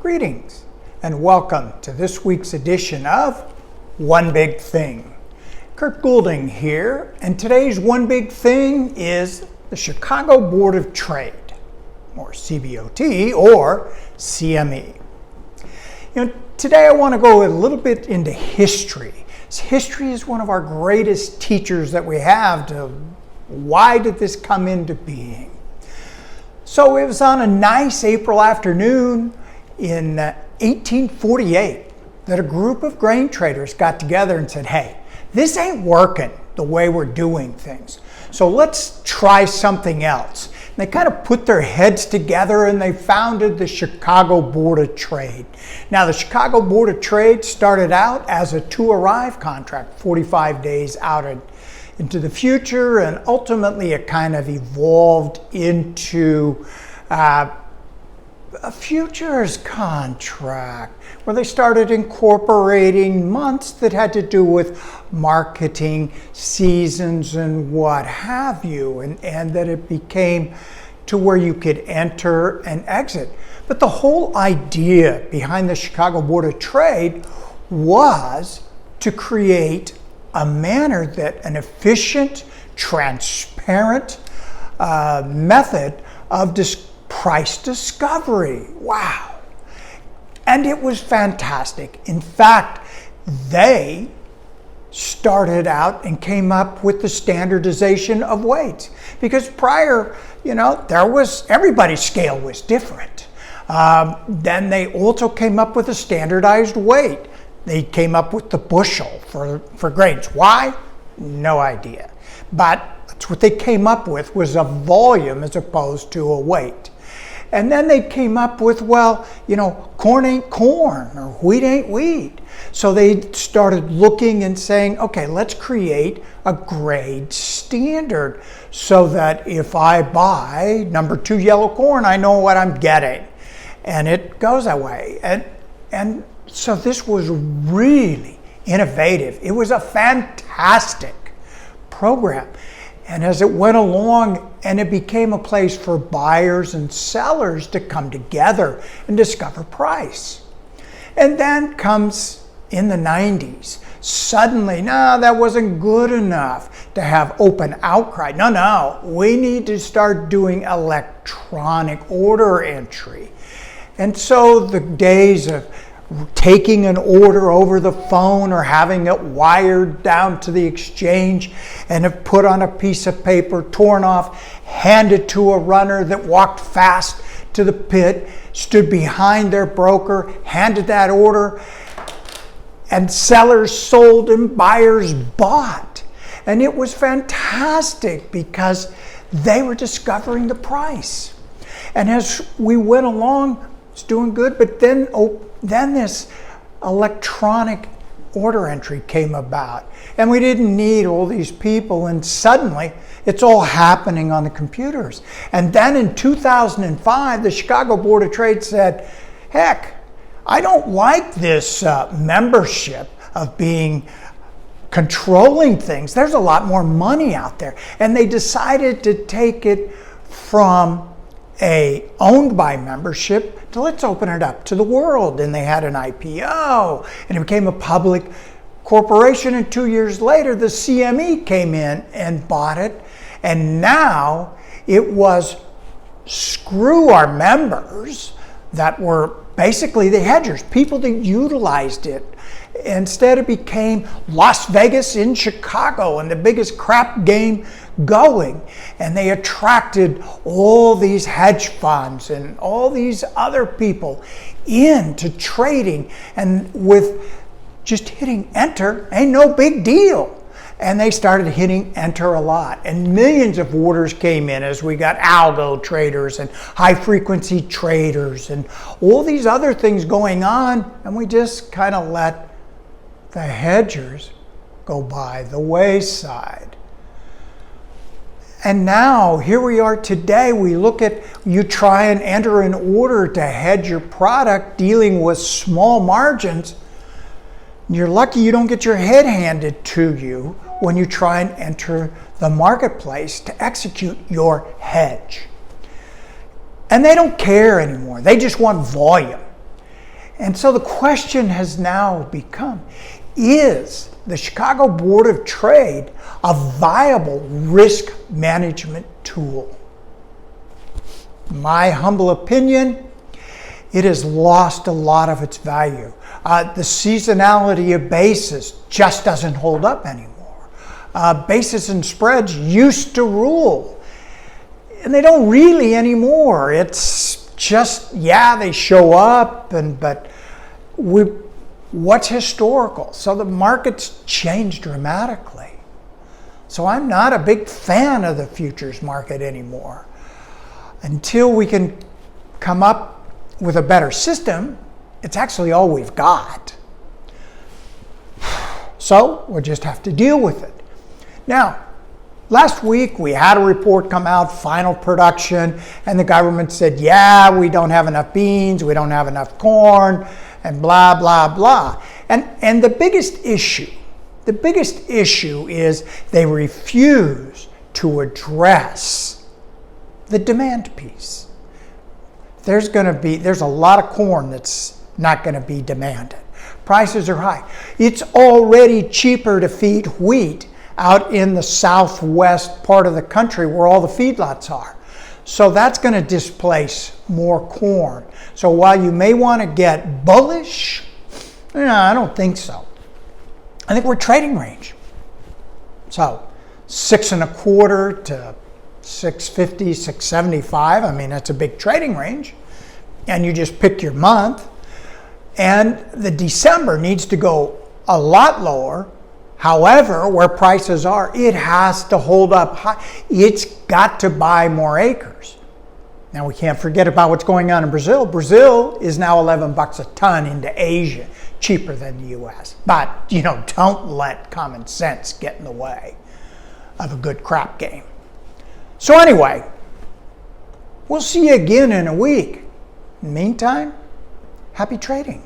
Greetings and welcome to this week's edition of One Big Thing. Kurt Goulding here, and today's One Big Thing is the Chicago Board of Trade, or CBOT, or CME. Today I want to go a little bit into history. History is one of our greatest teachers that we have to why did this come into being. So it was on a nice April afternoon in 1848 that a group of grain traders got together and said, hey, this ain't working the way we're doing things. So let's try something else. And they kind of put their heads together and they founded the Chicago Board of Trade. Now the Chicago Board of Trade started out as a to-arrive contract, 45 days out into the future, and ultimately it kind of evolved into a futures contract where they started incorporating months that had to do with marketing, seasons, and what have you, and that it became to where you could enter and exit. But the whole idea behind the Chicago Board of Trade was to create a manner that an efficient, transparent method of price discovery. Wow. And it was fantastic. In fact, they started out and came up with the standardization of weights. Because prior, everybody's scale was different. Then they also came up with a standardized weight. They came up with the bushel for grains. Why? No idea. But that's what they came up with, was a volume as opposed to a weight. And then they came up with, corn ain't corn or wheat ain't wheat. So they started looking and saying, okay, let's create a grade standard so that if I buy number 2 yellow corn, I know what I'm getting. And it goes that way. And so this was really innovative. It was a fantastic program. And as it went along, and it became a place for buyers and sellers to come together and discover price. And then comes in the 90s. Suddenly, no, that wasn't good enough to have open outcry. No, we need to start doing electronic order entry. And so the days of taking an order over the phone or having it wired down to the exchange and it put on a piece of paper, torn off, handed to a runner that walked fast to the pit, stood behind their broker, handed that order, and sellers sold and buyers bought. And it was fantastic because they were discovering the price. And as we went along, it's doing good, but then this electronic order entry came about, and we didn't need all these people, and suddenly it's all happening on the computers. And then in 2005, the Chicago Board of Trade said, heck, I don't like this membership of controlling things. There's a lot more money out there. And they decided to take it from a owned by membership to let's open it up to the world. And they had an IPO and it became a public corporation, and 2 years later the CME came in and bought it, and now it was screw our members that were basically the hedgers, people that utilized it. Instead it became Las Vegas in Chicago and the biggest crap game going, and they attracted all these hedge funds and all these other people into trading, and with just hitting enter ain't no big deal. And they started hitting enter a lot, and millions of orders came in as we got algo traders and high frequency traders and all these other things going on, and we just kind of let the hedgers go by the wayside. And now, here we are today, we look at, you try and enter an order to hedge your product dealing with small margins. You're lucky you don't get your head handed to you when you try and enter the marketplace to execute your hedge. And they don't care anymore. They just want volume. And so the question has now become, is the Chicago Board of Trade a viable risk management tool? My humble opinion, it has lost a lot of its value. The seasonality of basis just doesn't hold up anymore. Basis and spreads used to rule, and they don't really anymore. It's just, yeah, they show up, but what's historical? So the market's changed dramatically. So I'm not a big fan of the futures market anymore. Until we can come up with a better system, it's actually all we've got. So we'll just have to deal with it. Now, last week we had a report come out, final production, and the government said, yeah, we don't have enough beans, we don't have enough corn, and blah, blah, blah. And the biggest issue is they refuse to address the demand piece. There's a lot of corn that's not going to be demanded. Prices are high. It's already cheaper to feed wheat out in the southwest part of the country where all the feedlots are. So that's going to displace more corn. So while you may want to get bullish, I don't think so. I think we're trading range. So 6.25 to 650, 675. I mean, that's a big trading range. And you just pick your month. And the December needs to go a lot lower. However, where prices are, it has to hold up high. It's got to buy more acres. Now, we can't forget about what's going on in Brazil. Brazil is now $11 a ton into Asia, cheaper than the U.S. But, don't let common sense get in the way of a good crop game. So anyway, we'll see you again in a week. In the meantime, happy trading.